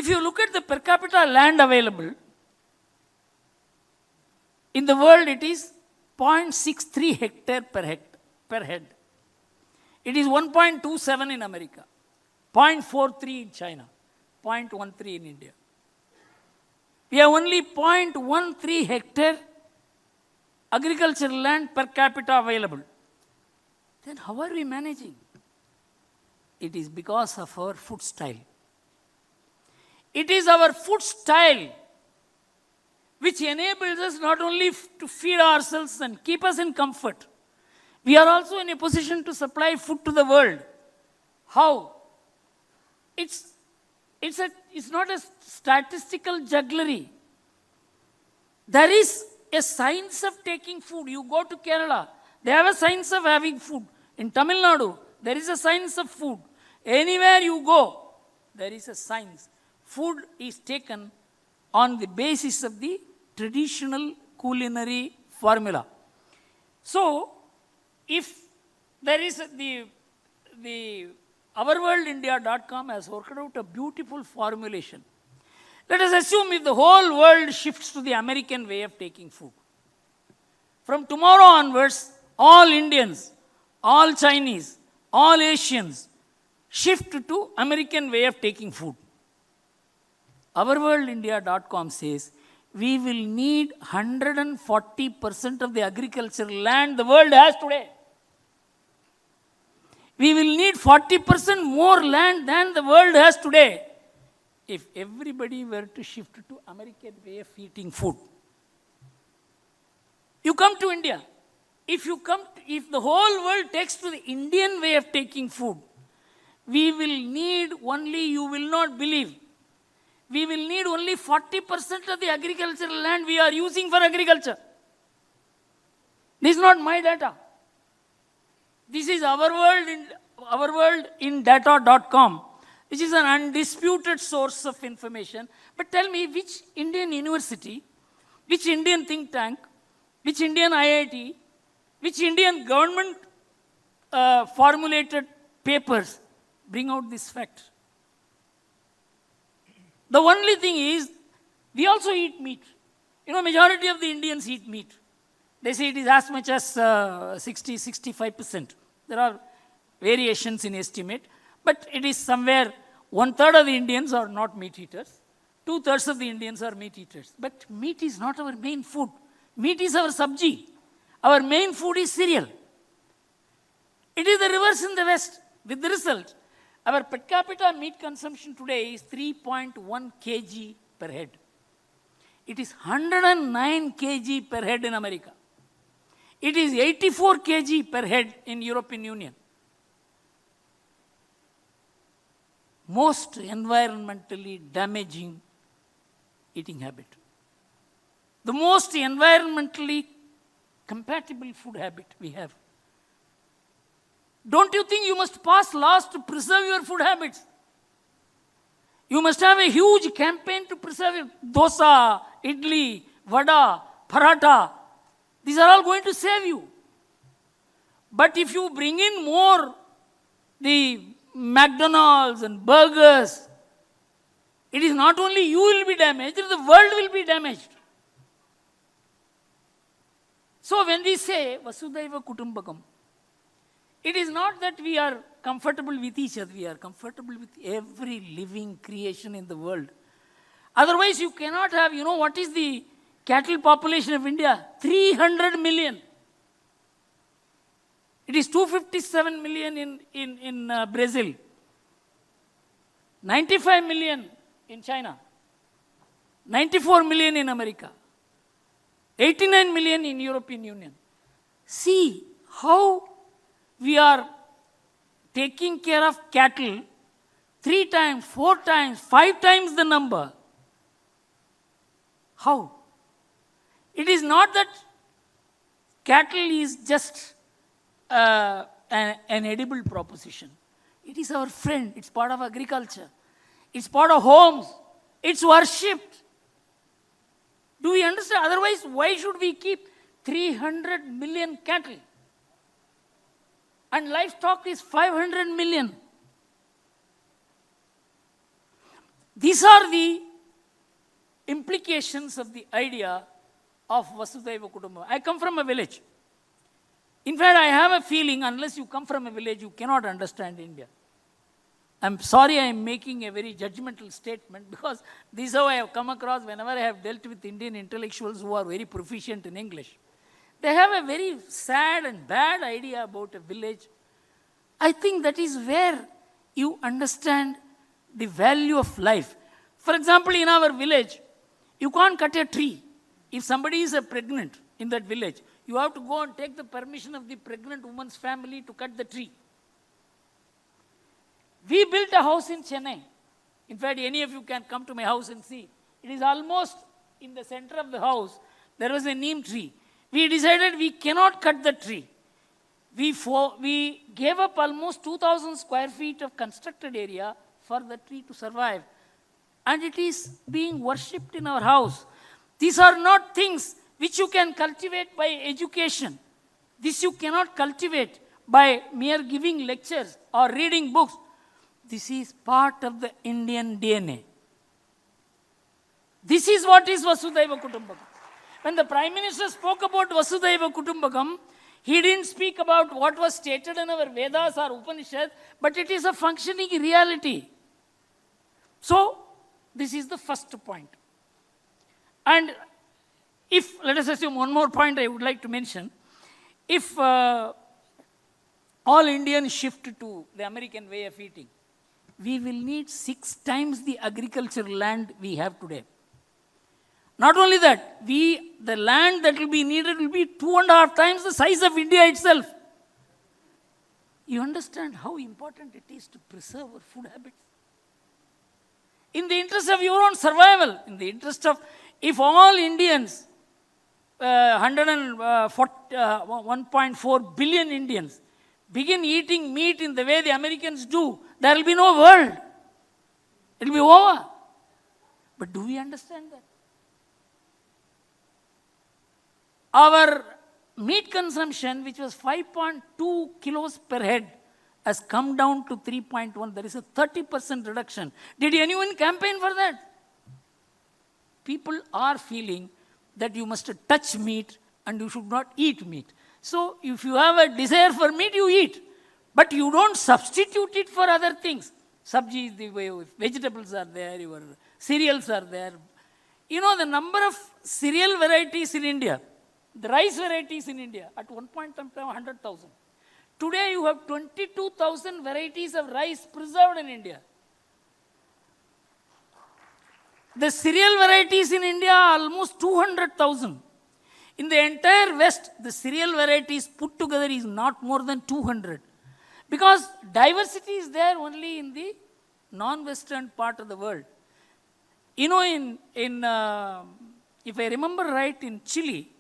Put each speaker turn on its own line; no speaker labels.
you look at the per capita land available, in the world it is 0.63 hectare per head. It is 1.27 in America, 0.43 in China, 0.13 in India. We have only 0.13 hectare agricultural land per capita available. Then how are we managing? It is because of our food style. It is our food style which enables us not only to feed ourselves and keep us in comfort, we are also in a position to supply food to the world. How? It's not a statistical jugglery. There is a science of taking food. You go to Kerala, they have a science of having food. In Tamil Nadu, there is a science of food. Anywhere you go, there is a science. Food is taken on the basis of the traditional culinary formula. So, if there is the ourworldindia.com has worked out a beautiful formulation. Let us assume if the whole world shifts to the American way of taking food. From tomorrow onwards, all Indians, all Chinese, all Asians shift to American way of taking food. Ourworldindia.com says we will need 140% of the agricultural land the world has today. We will need 40% more land than the world has today if everybody were to shift to American way of eating food. You come to India. If the whole world takes to the Indian way of taking food, we will need only, you will not believe, we will need only 40% of the agricultural land we are using for agriculture. This is not my data. This is ourworldindata.com, which is an undisputed source of information. But tell me, which Indian university, which Indian think tank, which Indian IIT, which Indian government formulated papers bring out this fact? The only thing is, we also eat meat. Majority of the Indians eat meat. They say it is as much as 60-65%. There are variations in estimate, but it is somewhere 1/3 of the Indians are not meat eaters. 2/3 of the Indians are meat eaters. But meat is not our main food. Meat is our sabji. Our main food is cereal. It is the reverse in the West. With the result, our per capita meat consumption today is 3.1 kg per head. It is 109 kg per head in America. It is 84 kg per head in European Union. Most environmentally damaging eating habit. The most environmentally compatible food habit we have. Don't you think you must pass laws to preserve your food habits? You must have a huge campaign to preserve it. Dosa, idli, vada, paratha. These are all going to save you. But if you bring in more the McDonald's and burgers, it is not only you will be damaged, the world will be damaged. So when we say Vasudhaiva Kutumbakam, it is not that we are comfortable with each other, we are comfortable with every living creation in the world. Otherwise you cannot have, what is the cattle population of India? 300 million. It is 257 million in Brazil, 95 million in China, 94 million in America, 89 million in European Union. See how we are taking care of cattle 3 times, 4 times, 5 times the number. How? It is not that cattle is just an edible proposition. It is our friend. It's part of agriculture. It's part of homes. It's worshipped. Do we understand? Otherwise, why should we keep 300 million cattle? And livestock is 500 million. These are the implications of the idea of Vasudhaiva Kutumbakam. I come from a village. In fact, I have a feeling unless you come from a village, you cannot understand India. I'm sorry I am making a very judgmental statement because this is how I have come across whenever I have dealt with Indian intellectuals who are very proficient in English. They have a very sad and bad idea about a village. I think that is where you understand the value of life. For example, in our village, you can't cut a tree. If somebody is pregnant in that village, you have to go and take the permission of the pregnant woman's family to cut the tree. We built a house in Chennai. In fact, any of you can come to my house and see. It is almost in the center of the house. There was a neem tree. We decided we cannot cut the tree. We gave up almost 2,000 square feet of constructed area for the tree to survive. And it is being worshipped in our house. These are not things which you can cultivate by education. This you cannot cultivate by mere giving lectures or reading books. This is part of the Indian DNA. This is what is Vasudhaiva Kutumbakam. When the Prime Minister spoke about Vasudhaiva Kutumbakam, he didn't speak about what was stated in our Vedas or Upanishads, but it is a functioning reality. So, this is the first point. And if, let us assume one more point I would like to mention, if all Indians shift to the American way of eating, we will need 6 times the agricultural land we have today. Not only that, the land that will be needed will be 2.5 times the size of India itself. You understand how important it is to preserve our food habits? In the interest of your own survival, in the interest of, if all Indians, 1.4 billion Indians, begin eating meat in the way the Americans do, there will be no world. It will be over. But do we understand that? Our meat consumption, which was 5.2 kilos per head, has come down to 3.1. There is a 30% reduction. Did anyone campaign for that? People are feeling that you must touch meat and you should not eat meat. So, if you have a desire for meat, you eat. But you don't substitute it for other things. Sabji is the way, vegetables are there, your cereals are there. You know the number of cereal varieties in India, the rice varieties in India, at one point in time, 100,000. Today, you have 22,000 varieties of rice preserved in India. The cereal varieties in India are almost 200,000. In the entire West, the cereal varieties put together is not more than 200. Because diversity is there only in the non-Western part of the world. You know, if I remember right, in Chile,